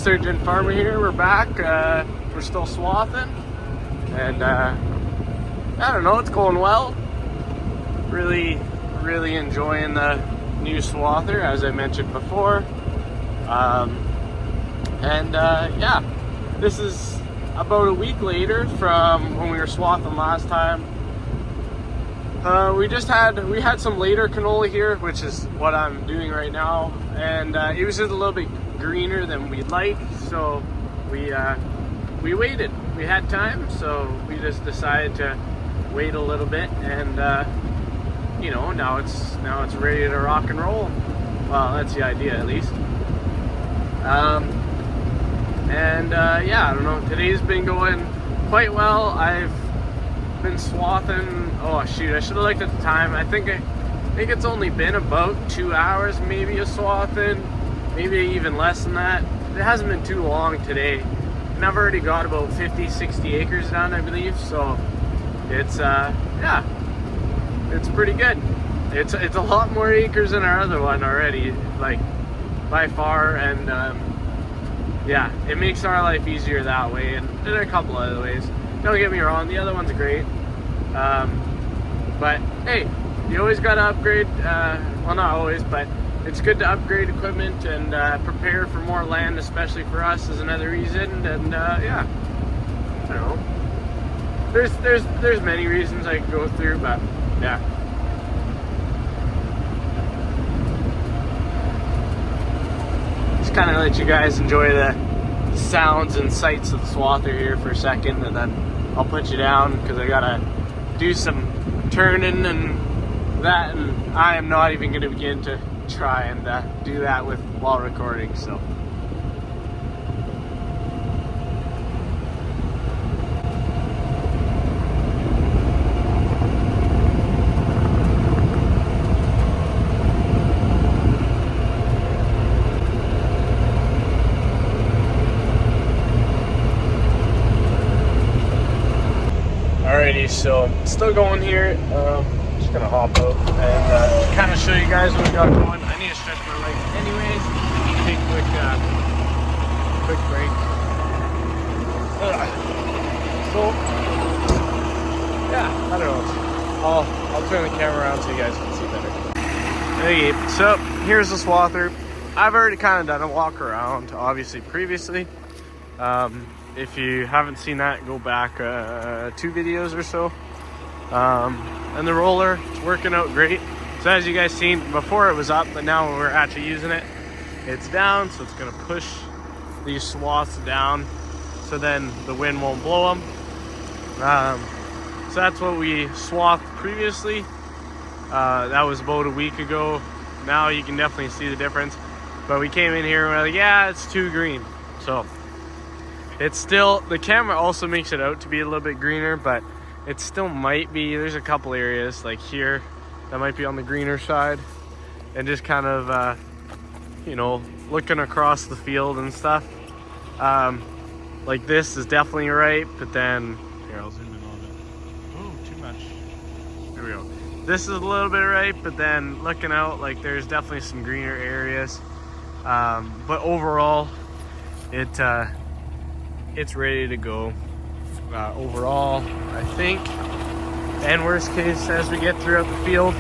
Resurgent Farmer here. We're back. We're still swathing, and I don't know, it's going well. Really enjoying the new swather, as I mentioned before. Yeah, this is about a week later from when we were swathing last time. We had some later canola here, which is what I'm doing right now, and it was just a little bit greener than we'd like, so we waited. We had time, so we just decided to wait a little bit, and you know, now it's ready to rock and roll. Well, that's the idea, at least. Yeah, I don't know, today's been going quite well. I've been swathing, oh shoot, I should have looked at the time. I think it's only been about 2 hours maybe of swathing, maybe even less than that. It hasn't been too long today, and I've already got about 50-60 acres done, I believe, so it's yeah, it's pretty good. It's a lot more acres than our other one already, like by far, and yeah, it makes our life easier that way, and in a couple other ways. Don't get me wrong, the other one's great, but hey, you always got to upgrade. Well, not always, but it's good to upgrade equipment and prepare for more land, especially for us, is another reason. And yeah, I don't know. There's many reasons I could go through, but yeah. Just kind of let you guys enjoy the sounds and sights of the swather here for a second, and then I'll put you down because I gotta do some turning and that, and I am not even going to begin to try and do that while recording. So alrighty, so still going here. Just gonna hop out and kind of show you guys what we got going. I need to stretch my legs anyways. Take a quick break. So yeah, I don't know. I'll turn the camera around so you guys can see better. Okay, so here's the swather. I've already kind of done a walk around, obviously previously. If you haven't seen that, go back 2 videos or so. And the roller, it's working out great. So as you guys seen, before it was up, but now when we're actually using it, it's down, so it's gonna push these swaths down, so then the wind won't blow them. So that's what we swathed previously. That was about a week ago. Now you can definitely see the difference. But we came in here and we're like, yeah, it's too green. So it's still, the camera also makes it out to be a little bit greener, but it still might be. There's a couple areas like here that might be on the greener side, and just kind of you know, looking across the field and stuff, like this is definitely right, but then here, I'll zoom in a little bit. Oh, too much. There we go. This is a little bit right, but then looking out, like there's definitely some greener areas, but overall it's ready to go. Overall, I think, and worst case, as we get throughout the field,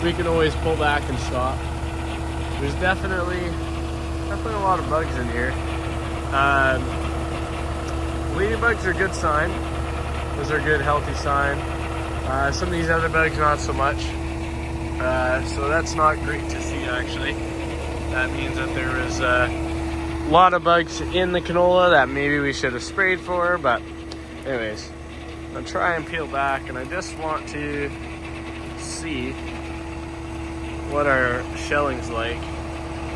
we can always pull back and stop. There's definitely a lot of bugs in here. Ladybugs are a good sign. Those are a good, healthy sign. Some of these other bugs, not so much. So that's not great to see, actually. That means that there is a lot of bugs in the canola that maybe we should have sprayed for, but anyways, I'm gonna try and peel back, and I just want to see what our shelling's like.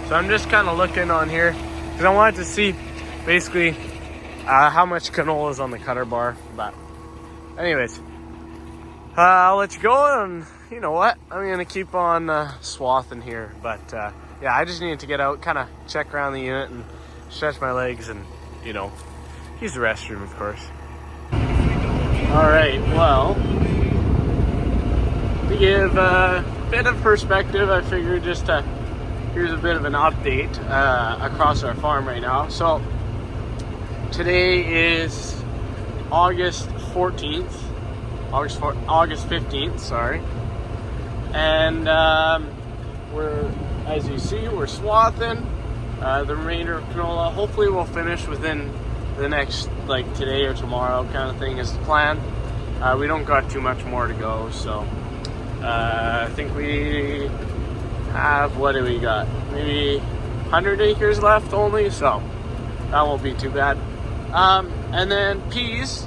So I'm just kind of looking on here because I wanted to see basically how much canola is on the cutter bar. But anyways, I'll let you go, and you know what, I'm gonna keep on swathing here. But yeah, I just needed to get out, kind of check around the unit and stretch my legs, and you know, use the restroom, of course. Alright, well, to give a bit of perspective, I figured just to, here's a bit of an update across our farm right now. So Today is August 14th, August 15th, sorry. And we're, as you see, we're swathing the remainder of canola. Hopefully we'll finish within the next, like today or tomorrow kind of thing is the plan. We don't got too much more to go, so I think we have, what do we got? Maybe 100 acres left only, so that won't be too bad. And then peas,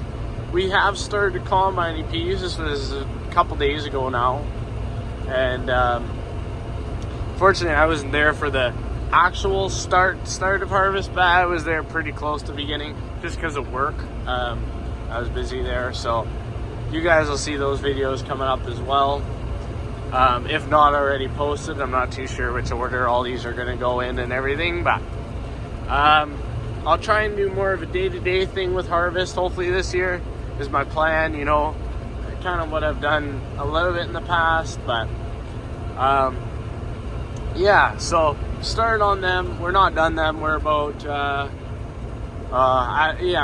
we have started combining peas. This was a couple days ago now, and fortunately I wasn't there for the actual start of harvest, but I was there pretty close to the beginning just because of work. I was busy there, so you guys will see those videos coming up as well. If not already posted, I'm not too sure which order all these are going to go in and everything, but I'll try and do more of a day-to-day thing with harvest. Hopefully this year is my plan, you know, kind of what I've done a little bit in the past, but yeah, so started on them. We're not done them. We're about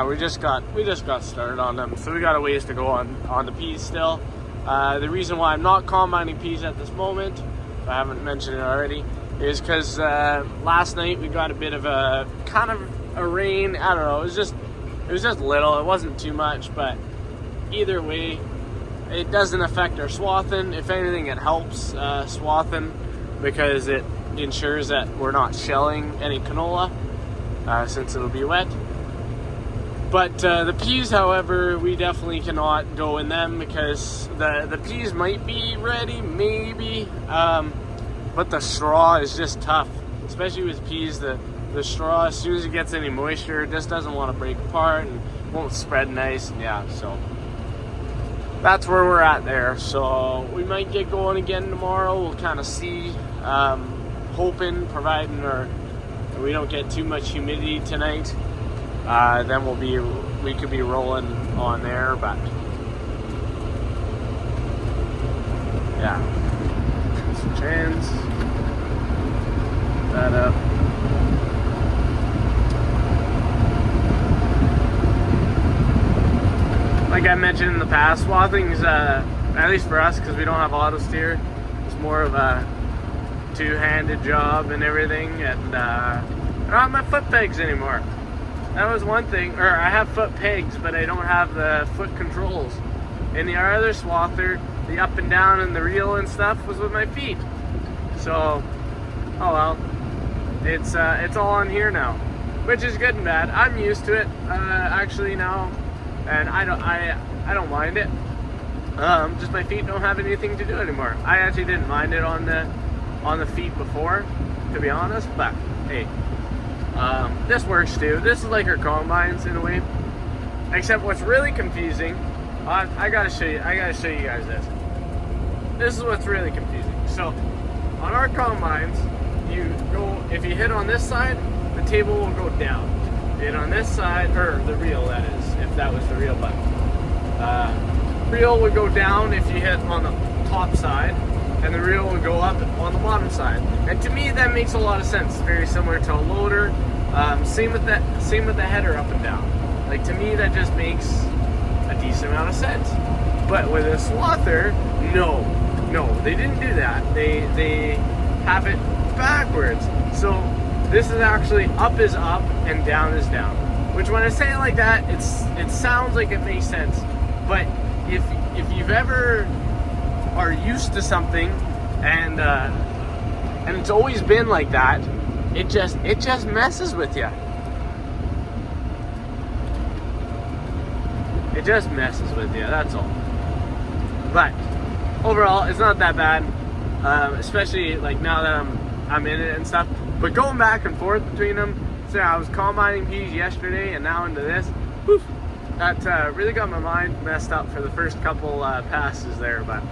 we just got started on them, so we got a ways to go on the peas still. The reason why I'm not combining peas at this moment, if I haven't mentioned it already, is because last night we got a bit of a kind of a rain. I don't know, it was just little. It wasn't too much, but either way, it doesn't affect our swathing. If anything, it helps swathing because it ensures that we're not shelling any canola since it'll be wet. But the peas, however, we definitely cannot go in them because the peas might be ready, maybe, but the straw is just tough, especially with peas. The straw, as soon as it gets any moisture, it just doesn't want to break apart and won't spread nice. And yeah, so that's where we're at there. So we might get going again tomorrow. We'll kind of see, hoping, providing we don't get too much humidity tonight. Then we could be rolling on there, but yeah, some chains, that up. Like I mentioned in the past, swathing's at least for us, because we don't have auto steer, it's more of a two-handed job and everything, and I don't have my foot pegs anymore. That was one thing, or I have foot pegs, but I don't have the foot controls. In the other swather, the up and down and the reel and stuff was with my feet. So, oh well, it's all on here now, which is good and bad. I'm used to it actually now, and I don't mind it. Just my feet don't have anything to do anymore. I actually didn't mind it on the feet before, to be honest, but hey. This works too. This is like our combines in a way. Except what's really confusing, I gotta show you guys this. This is what's really confusing. So, on our combines, if you hit on this side, the table will go down. Hit on this side, or the reel that is, if that was the reel button. Reel would go down if you hit on the top side, and the reel will go up on the bottom side. And to me, that makes a lot of sense. It's very similar to a loader. Same with the header up and down. Like, to me, that just makes a decent amount of sense. But with a swather, no, they didn't do that. They have it backwards. So this is actually up is up and down is down. Which, when I say it like that, it sounds like it makes sense. But if you've ever are used to something and it's always been like that, it just messes with you. It just messes with you, that's all. But overall, it's not that bad, especially like now that I'm in it and stuff. But going back and forth between them, so I was combining peas yesterday and now into this, whew, that really got my mind messed up for the first couple passes there, but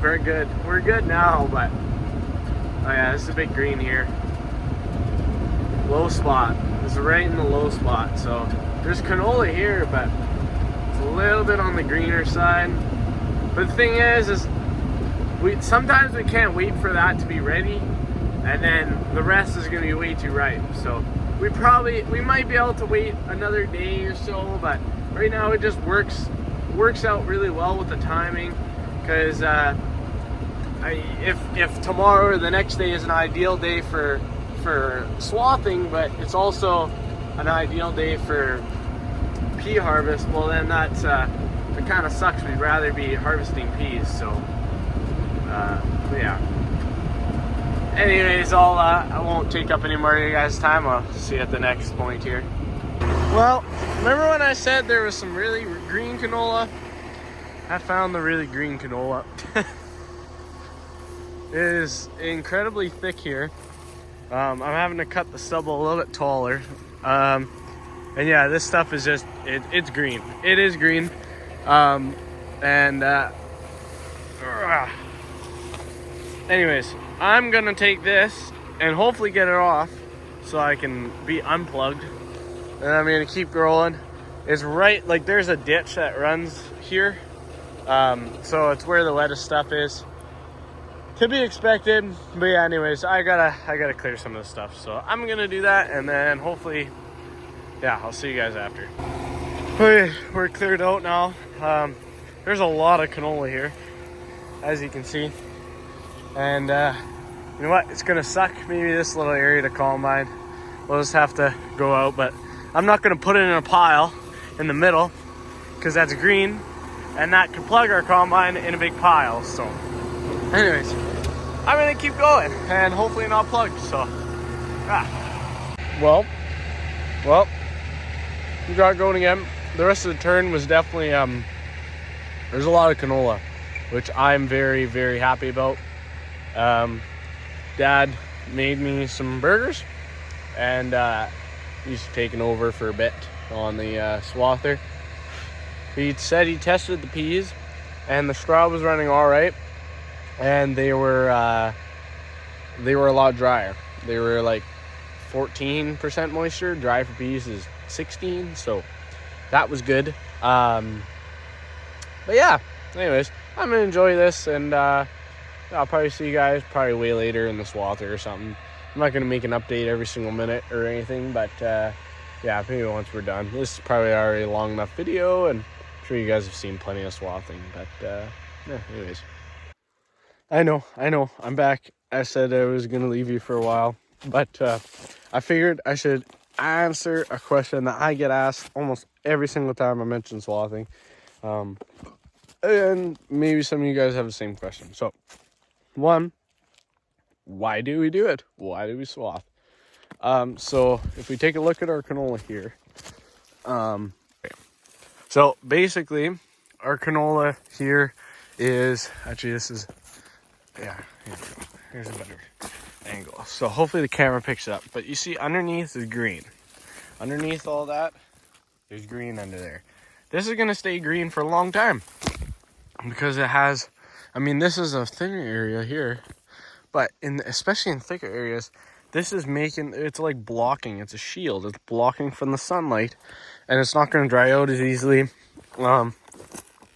we're good. We're good now, but oh yeah, this is a big green here. Low spot. This is right in the low spot. So there's canola here, but it's a little bit on the greener side. But the thing is sometimes we can't wait for that to be ready, and then the rest is going to be way too ripe. So we might be able to wait another day or so, but right now it just works out really well with the timing, because if tomorrow or the next day is an ideal day for swathing, but it's also an ideal day for pea harvest, well then that's it kind of sucks. We'd rather be harvesting peas. So yeah. Anyways, I won't take up any more of you guys' time. I'll see you at the next point here. Well, remember when I said there was some really green canola? I found the really green canola. It is incredibly thick here. I'm having to cut the stubble a little bit taller. And yeah, this stuff is just, it's green. It is green. Anyways, I'm gonna take this and hopefully get it off so I can be unplugged. And I'm gonna keep growing. It's right, like there's a ditch that runs here. So it's where the wettest stuff is. To be expected, but yeah, anyways, I gotta clear some of this stuff. So I'm gonna do that, and then hopefully, yeah, I'll see you guys after. Okay, we're cleared out now. There's a lot of canola here, as you can see. And you know what? It's gonna suck. Maybe this little area to combine. We'll just have to go out, but I'm not gonna put it in a pile in the middle because that's green, and that could plug our combine in a big pile. So, anyways, I'm gonna keep going and hopefully not plugged. So, well, we got going again. The rest of the turn was definitely there's a lot of canola, which I'm very, very happy about. Dad made me some burgers, and he's taken over for a bit on the swather. He said he tested the peas, and the straw was running all right, and they were a lot drier. They were like 14% moisture. Dry for peas is 16, so that was good. But yeah, anyways, I'm gonna enjoy this, and I'll probably see you guys probably way later in the swather or something. I'm not gonna make an update every single minute or anything, but yeah, maybe once we're done. This is probably already a long enough video, and I'm sure you guys have seen plenty of swathing. But yeah, anyways, I know, I'm back. I said I was gonna leave you for a while, but I figured I should answer a question that I get asked almost every single time I mention swathing, and maybe some of you guys have the same question. So, one, why do we do it? Why do we swath? So if we take a look at our canola here, so basically our canola here is, actually this is, yeah, here's a better angle. So hopefully the camera picks it up, but you see underneath is green. Underneath all that, there's green under there. This is gonna stay green for a long time because it has, I mean, this is a thinner area here, but especially in thicker areas, this is it's like blocking. It's a shield. It's blocking from the sunlight, and it's not going to dry out as easily.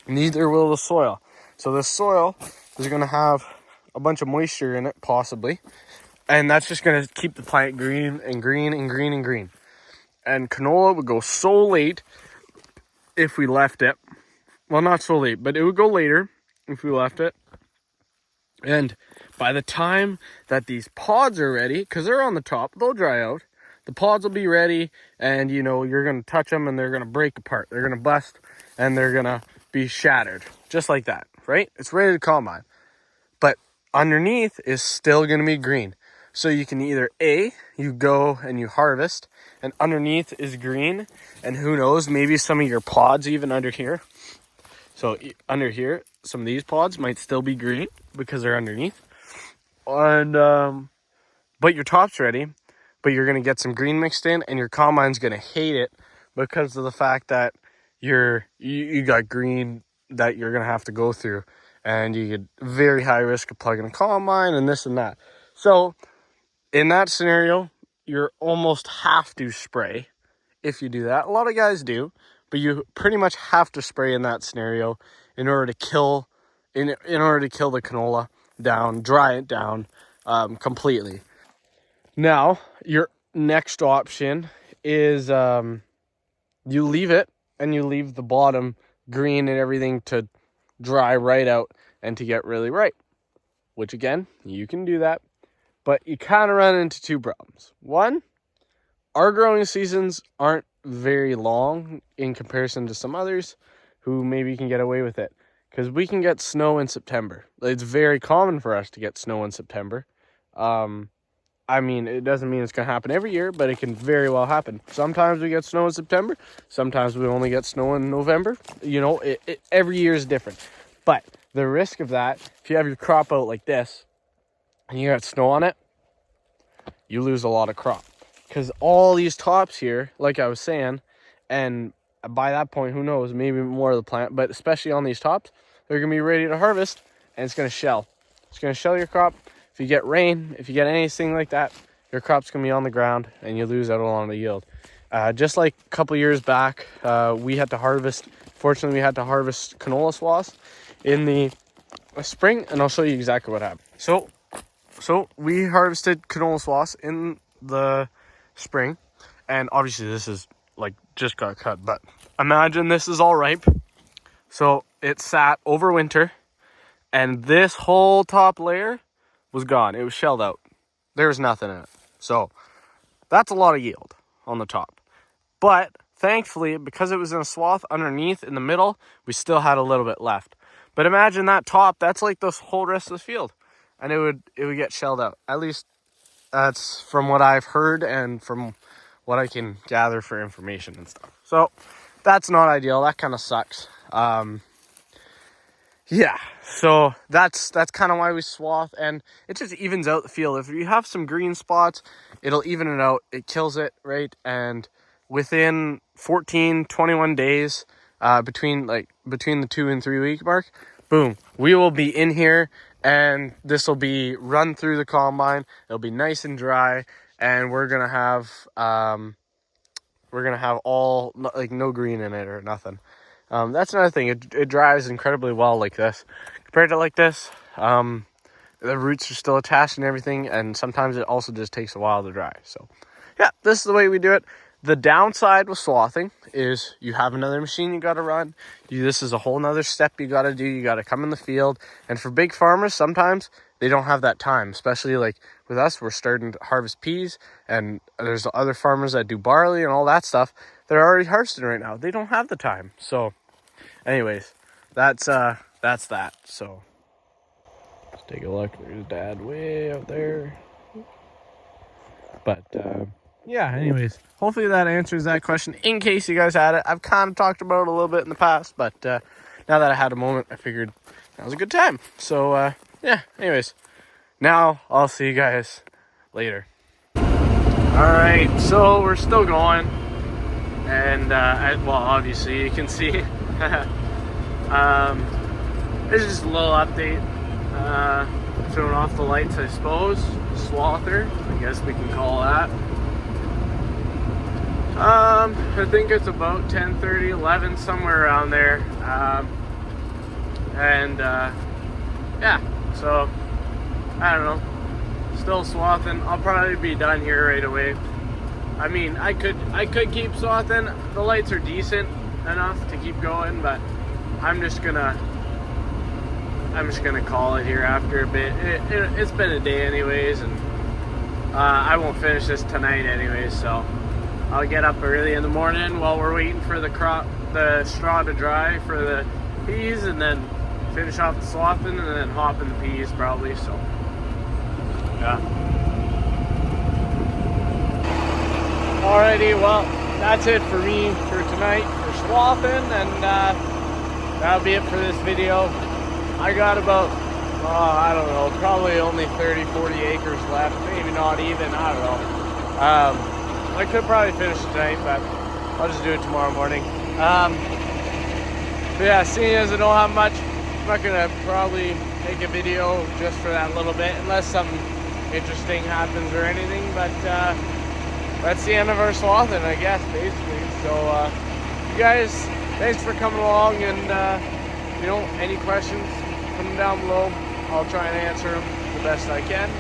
Neither will the soil. So the soil is going to have a bunch of moisture in it, possibly, and that's just going to keep the plant green and green and green and green. And canola would go so late if we left it. Well, not so late, but it would go later if we left it. And by the time that these pods are ready, because they're on the top, they'll dry out. The pods will be ready, and you know, you're going to touch them and they're going to break apart. They're going to bust and they're going to be shattered. Just like that, right? It's ready to combine. But underneath is still going to be green. So you can either you go and you harvest, and underneath is green, and who knows, maybe some of your pods even under here. So under here, some of these pods might still be green because they're underneath. And but your top's ready, but you're going to get some green mixed in, and your combine's going to hate it because of the fact that you got green that you're going to have to go through, and you get very high risk of plugging a combine and this and that. So in that scenario, you're almost have to spray if you do that. A lot of guys do, but you pretty much have to spray in that scenario in order to kill the canola down, dry it down completely. Now, next option is you leave it, and you leave the bottom green and everything to dry right out and to get really ripe, which again, you can do that, but you kind of run into two problems. One, our growing seasons aren't very long in comparison to some others who maybe can get away with it, because we can get snow in September. It's very common for us to get snow in September. I mean, it doesn't mean it's going to happen every year, but it can very well happen. Sometimes we get snow in September. Sometimes we only get snow in November. You know, every year is different. But the risk of that, if you have your crop out like this and you got snow on it, you lose a lot of crop. Because all these tops here, like I was saying, and by that point, who knows, maybe more of the plant, but especially on these tops, they're going to be ready to harvest, and it's going to shell. It's going to shell your crop. If you get rain, if you get anything like that, your crop's going to be on the ground, and you lose out on the yield. Just like a couple years back, we had to harvest, fortunately, we had to harvest canola swaths in the spring, and I'll show you exactly what happened. So we harvested canola swaths in the spring, and obviously this is like just got cut, but imagine this is all ripe. So it sat over winter, and this whole top layer was gone. It was shelled out. There was nothing in it. So that's a lot of yield on the top. But thankfully, because it was in a swath underneath in the middle, we still had a little bit left. But imagine that top, that's like this whole rest of the field, and it would get shelled out. At least that's from what I've heard and from what I can gather for information and stuff. So that's not ideal. That kind of sucks. Yeah, so that's kind of why we swath, and it just evens out the field. If you have some green spots, it'll even it out. It kills it, right? And within 14, 21 days, between the 2 and 3 week mark, boom, we will be in here, and this will be run through the combine. It'll be nice and dry, and we're gonna have all, like, no green in it or nothing. That's another thing. It dries incredibly well like this. Compared to like this, the roots are still attached and everything, and sometimes it also just takes a while to dry. So, yeah, this is the way we do it. The downside with swathing is you have another machine you got to run. This is a whole nother step you got to do. You got to come in the field. And for big farmers, sometimes they don't have that time, especially like with us, we're starting to harvest peas, and there's other farmers that do barley and all that stuff. They're already harvesting right now. They don't have the time. So anyways, that's that. So let's take a look. There's Dad way out there. But yeah, anyways, hopefully that answers that question in case you guys had it. I've kind of talked about it a little bit in the past, but now that I had a moment, I figured that was a good time. So yeah, anyways, now I'll see you guys later. Alright, so we're still going, and well, obviously you can see this is just a little update, showing off the lights, I suppose. Swather, I guess we can call that. I think it's about 10:30, 11, somewhere around there. Yeah, so I don't know, still swathing. I'll probably be done here right away. I mean, I could keep swathing. The lights are decent enough to keep going, but I'm just gonna call it here after a bit. It's been a day anyways, and I won't finish this tonight anyways, so I'll get up early in the morning while we're waiting for the straw to dry for the peas, and then finish off the swathing, and then hop in the peas probably. So yeah. Alrighty, well, that's it for me for tonight for swathing, and that'll be it for this video. I got about, I don't know, probably only 30-40 acres left, maybe not even, I don't know. I could probably finish tonight, but I'll just do it tomorrow morning. But yeah, seeing as I don't have much, I'm not gonna probably make a video just for that little bit, unless something interesting happens or anything. But that's the end of our swathing, I guess, basically. So you guys, thanks for coming along, and you know, any questions, put them down below. I'll try and answer them the best I can,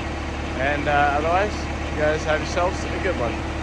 and otherwise, You guys have yourselves a good one.